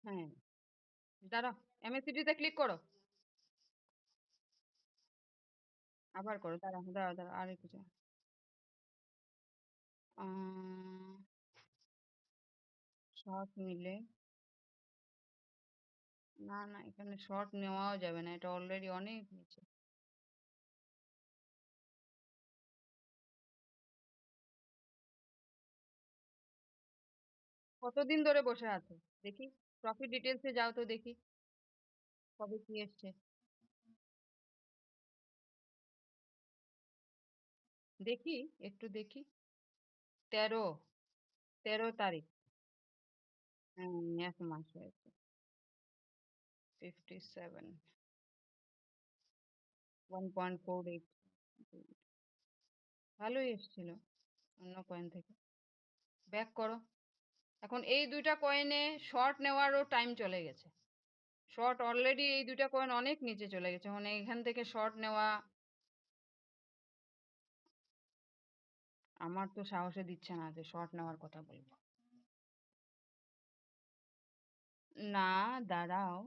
হ্যাঁ, দাঁড়াও, MACD তে ক্লিক করো। আবার করো, দাঁড়াও দাঁড়াও দাঁড়াও, আর একটু শর্ট নিলে, না না, এখানে শর্ট নেওয়াও যাবে না, এটা অলরেডি অনেক নিচে। কতদিন ধরে বসে আছো দেখি, প্রফিট ডিটেলসে যাও তো দেখি কবে কি এসছে। দেখি, একটু দেখি। 13, 13 তারিখ। হ্যাঁ, এক মাস হয়েছে। 57, 1.48। ভালোই এসেছিল অন্য কয়েন থেকে। ব্যাক করো। এখন এই দুইটা কয়েনে শর্ট নেওয়ারও টাইম চলে গেছে। শর্ট অলরেডি এই দুইটা কয়েন অনেক নিচে চলে গেছে, মানে এখান থেকে শর্ট নেওয়া আমার তো সাহসে দিচ্ছে না যে শর্ট নেওয়ার কথা বলবো। না, দাঁড়াও।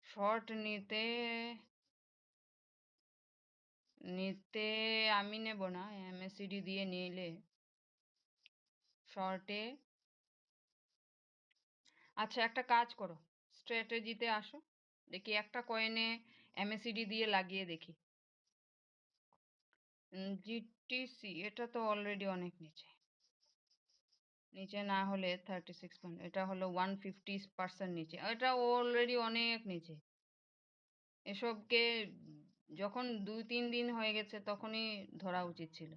শর্ট নিতে নিতে আমি নেব না, MACD দিয়ে নিলে শর্টে। আচ্ছা, একটা কাজ করো, স্ট্র্যাটেজিতে আসো, দেখি একটা কয়েনে MACD দিয়ে লাগিয়ে দেখি। GTC, এটা তো অলরেডি অনেক নিচে। নিচে না হলে 36 পয়েন্ট, এটা হলো 150% নিচে, এটা অলরেডি অনেক নিচে। এসবকে যখন 2-3 দিন হয়ে গেছে তখনই ধরা উচিত ছিল।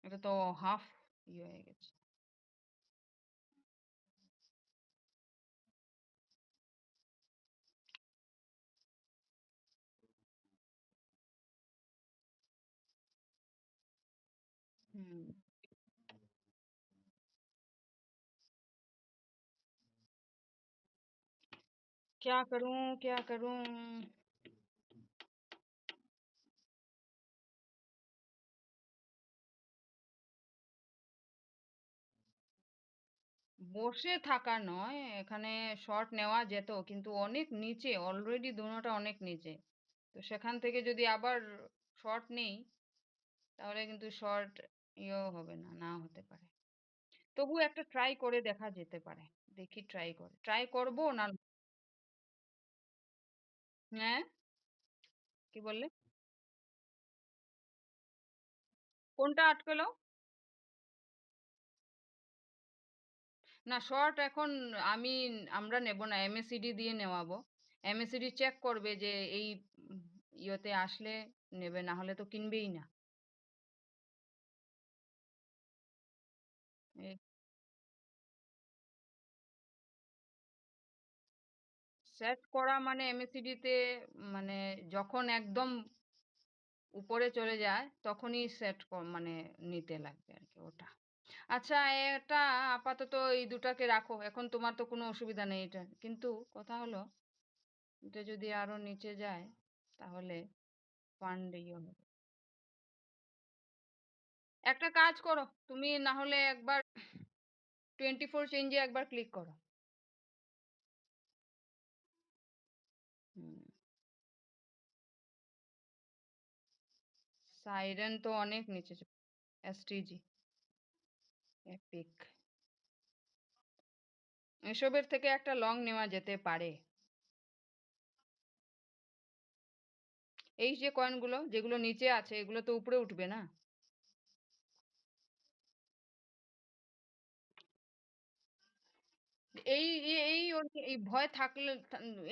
এটা তো হাফ হয়ে গেছে। হুম, क्या करूं क्या करूं। বসে থাকা নয়, এখানে শর্ট নেওয়া যেত কিন্তু অনেক নিচে, অলরেডি দুটোটা অনেক নিচে। তো সেখান থেকে যদি আবার শর্ট নেই তাহলে কিন্তু শর্ট ইয়েও হবে না, না হতে পারে। তবু একটা ট্রাই করে দেখা যেতে পারে। দেখি, ট্রাই করবো না। হ্যাঁ, কি বললে? কোনটা আটকেলো? না, শর্ট এখন আমি আমরা নেব না, MACD দিয়ে নেওয়াবো। MACD চেক করবে যে এই উম, ইয়েতে আসলে নেবে, না হলে তো কিনবেই না। সেট করা মানে MACD তে, মানে যখন একদম উপরে চলে যায় তখনই মানে নিতে লাগবে আর কি ওটা। আচ্ছা, এটা আপাতত এই দুটাকে রাখো, এখন তোমার তো কোনো অসুবিধা নেই এটা, কিন্তু কথা হলো এটা যদি আরো নিচে যায় তাহলে ফান্ড ইয়ে হবে। একটা কাজ করো, তুমি না হলে একবার 24 চেঞ্জে একবার ক্লিক করো। হুম, সাইরেন তো অনেক নিচে। STG, এপিক, এসবের থেকে একটা লং নেওয়া যেতে পারে। এই যে কয়েনগুলো যেগুলো নিচে আছে এগুলো তো উপরে উঠবে না। এই এই ভয় থাকলে,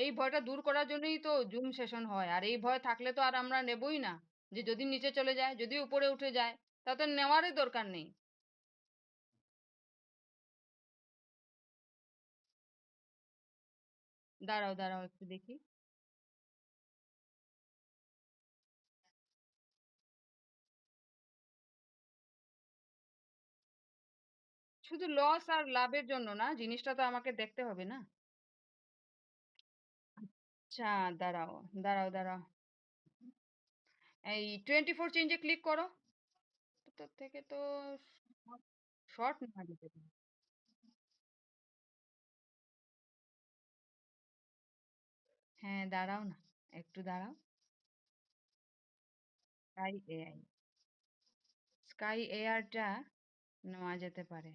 এই ভয়টা দূর করার জন্যই তো জুম সেশন হয়, আর এই ভয় থাকলে তো আর আমরা নেবই না। যে যদি নিচে চলে যায়, যদি উপরে উঠে যায়, তাতে নেওয়ারই দরকার নেই। দাঁড়াও দাঁড়াও, একটু দেখি। শুধু লস আর লাভের জন্য না, জিনিসটা তো আমাকে দেখতে হবে না। আচ্ছা, দাঁড়াও দাঁড়াও দাঁড়াও, এই 24 চেঞ্জে ক্লিক করো। তোর থেকে তো শর্ট নেওয়া যেতে পারে। হ্যাঁ, দাঁড়াও না, একটু দাঁড়াও। স্কাই এআই, স্কাই এয়ারটা নেওয়া যেতে পারে,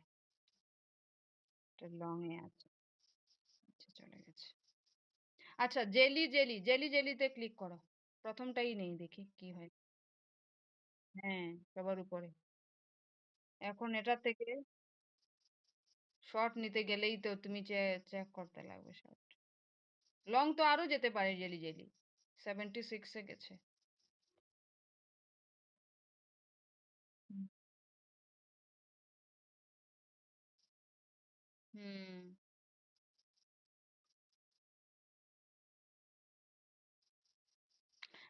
এটা লং এ আছে। আচ্ছা, চলে গেছে। আচ্ছা, জেলি জেলি জেলি জেলিতে ক্লিক করো, প্রথমটাই নেই, দেখি কি হয়। হ্যাঁ, সবার উপরে। এখন এটা থেকে শর্ট নিতে গেলেই তো তুমি চেক করতে লাগবে শর্ট। লং তো আরো যেতে পারে, জেলি জেলি 76-এ গেছে। হুম। হুম।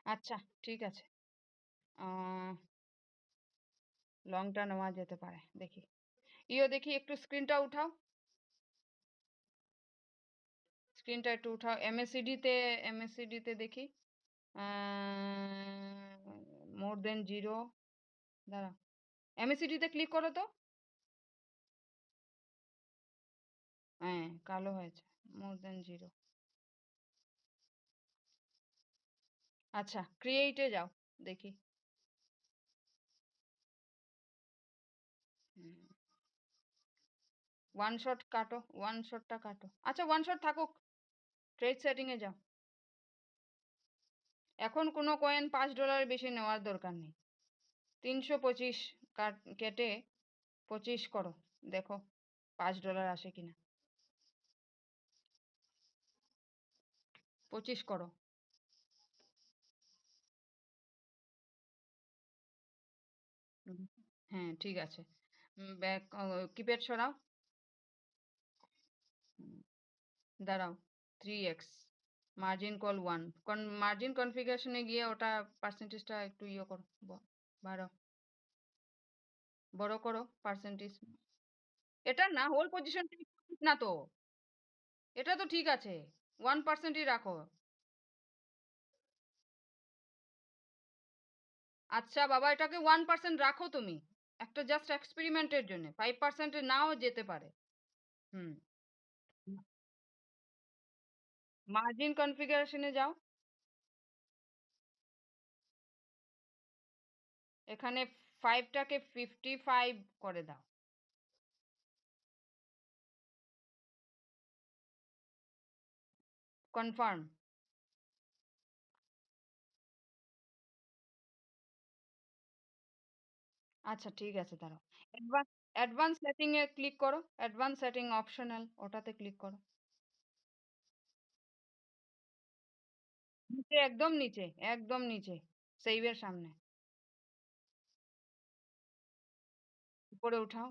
আচ্ছা, ঠিক আছে। আহ লংটা নেওয়া যেতে পারে, দেখি। দেখি একটু স্ক্রিনটা উঠাও, স্ক্রিনটা একটু উঠাও। এমএসসিডি তে দেখি। মোর দেন জিরো, দাঁড়া, এমএসসিডি তে ক্লিক করো তো। হ্যাঁ, কালো হয়েছে, মোর দেন জিরো। আচ্ছা, ক্রিয়েটে যাও, দেখি। ওয়ান শট কাটো, ওয়ান শটটা কাটো। আচ্ছা, ওয়ান শট থাকুক, ট্রেড সেটিং এ যাও। এখন কোনো কয়েন $5 বেশি নেওয়ার দরকার নেই। 325 কেটে 25 করো, দেখো $5 আসে কিনা। 25 করো। হুম, হ্যাঁ, ঠিক আছে। ব্যাক, কিপ্যাড সরাও। হুম, দাঁড়াও। 3x, মার্জিন কল 1, মার্জিন কনফিগারেশনে গিয়ে ওটা পার্সেন্টেজটা একটু ইয়ে করো, বাড়াও, বড় করো পার্সেন্টেজ। এটা না, হোল পজিশন না তো, এটা তো ঠিক আছে, 1%ই রাখো। আচ্ছা বাবা, এটাকে 1% রাখো তুমি, একটা জাস্ট এক্সপেরিমেন্টের জন্য, 5%-এ নাও যেতে পারে। হুম। মার্জিন কনফিগারেশনে যাও, এখানে 5টাকে 55 করে দাও। কনফার্ম। আচ্ছা, ঠিক আছে, দাঁড়াও। অ্যাডভান্স, অ্যাডভান্স সেটিং এ ক্লিক করো, অ্যাডভান্স সেটিং অপশনাল, ওটাতে ক্লিক করো। নিচে, একদম নিচে, একদম নিচে, সেভের সামনে, উপরে উঠাও।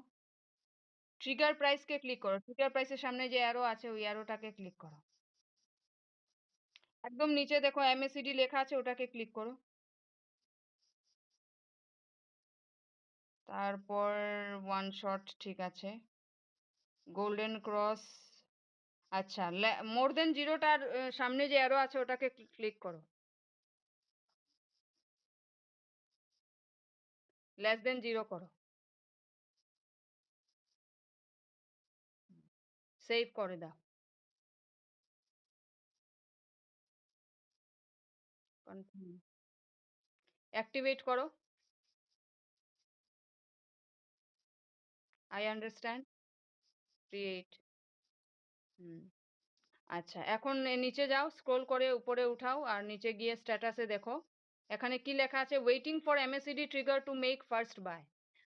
ট্রিগার প্রাইস কে ক্লিক করো, ট্রিগার প্রাইসের সামনে যে অ্যারো আছে ওই অ্যারোটাকে ক্লিক করো। একদম নিচে দেখো এমএসিডি লেখা আছে, ওটাকে ক্লিক করো। তারপর ওয়ান শট, ঠিক আছে। গোল্ডেন ক্রস, আচ্ছা, মোর দেন জিরোটার সামনে যে অ্যারো আছে ওটাকে ক্লিক করো। লেস দেন জিরো করো, সেভ করে দাও। কনফার্ম, অ্যাক্টিভেট করো। I understand, create. হুম। আচ্ছা, এখন নিচে যাও, স্ক্রোল করে উপরে উঠাও, আর নিচে গিয়ে স্ট্যাটাসে দেখো, এখানে কি লেখা আছে, waiting for MACD trigger to make first buy.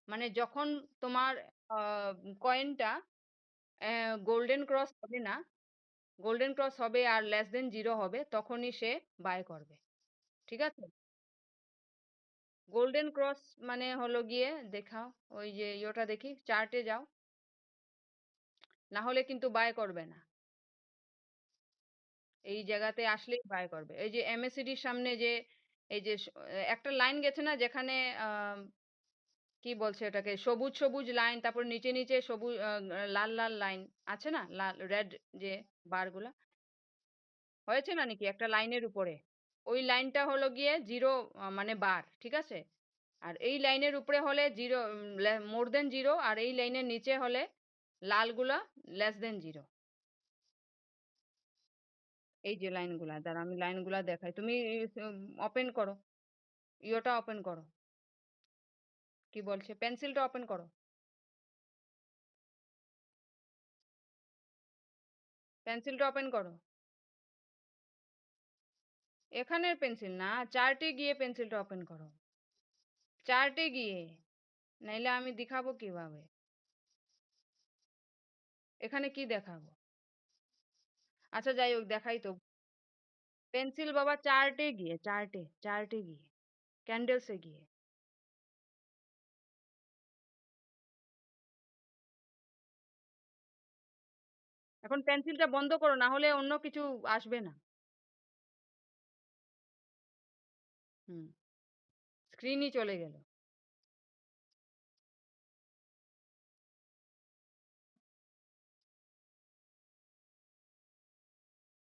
মানে যখন তোমার কয়েনটা গোল্ডেন ক্রস হবে না, গোল্ডেন ক্রস হবে আর লেস দেন জিরো হবে, তখনই সে বাই করবে। ঠিক আছে। গোল্ডেন ক্রস মানে হলো গিয়ে, দেখাও, ওই যে ইয়েটা দেখি, চার্টে যাও, না হলে কিন্তু বাই করবে না। এই জায়গাতে আসলেই বাই করবে। এই যে এমএসিডির সামনে যে, এই যে একটা লাইন গেছে না, যেখানে কি বলছে এটাকে, সবুজ সবুজ লাইন, তারপর নিচে নিচে সবুজ লাল লাল লাইন আছে না, লাল রেড যে বারগুলা, হয়েছে না নাকি একটা লাইনের উপরে, ওই লাইনটা হলো গিয়ে জিরো, মানে বার, ঠিক আছে। আর এই লাইনের উপরে হলে জিরো, মোর দেন জিরো, আর এই লাইনের নিচে হলে লালগুলা লেস দেন জিরো। এই যে লাইনগুলা, দাঁড়া আমি লাইনগুলা দেখাই। তুমি ওপেন করো, ইয়েটা ওপেন করো। কি বলছে? পেন্সিলটা ওপেন করো। পেন্সিলটা ওপেন করো। এখানের পেন্সিল না, চার্টে গিয়ে পেন্সিলটা ওপেন করো। চার্টে গিয়ে, নাইলে আমি দেখাবো কিভাবে? এখানে কি দেখাবো? আচ্ছা যাই হোক, দেখাই তো। পেন্সিল বাবা চার্টে গিয়ে, চার্টে, চার্টে গিয়ে, ক্যান্ডেলসে গিয়ে। এখন পেন্সিলটা বন্ধ করো, না হলে অন্য কিছু আসবে না। হুম, স্ক্রিনই চলে গেল।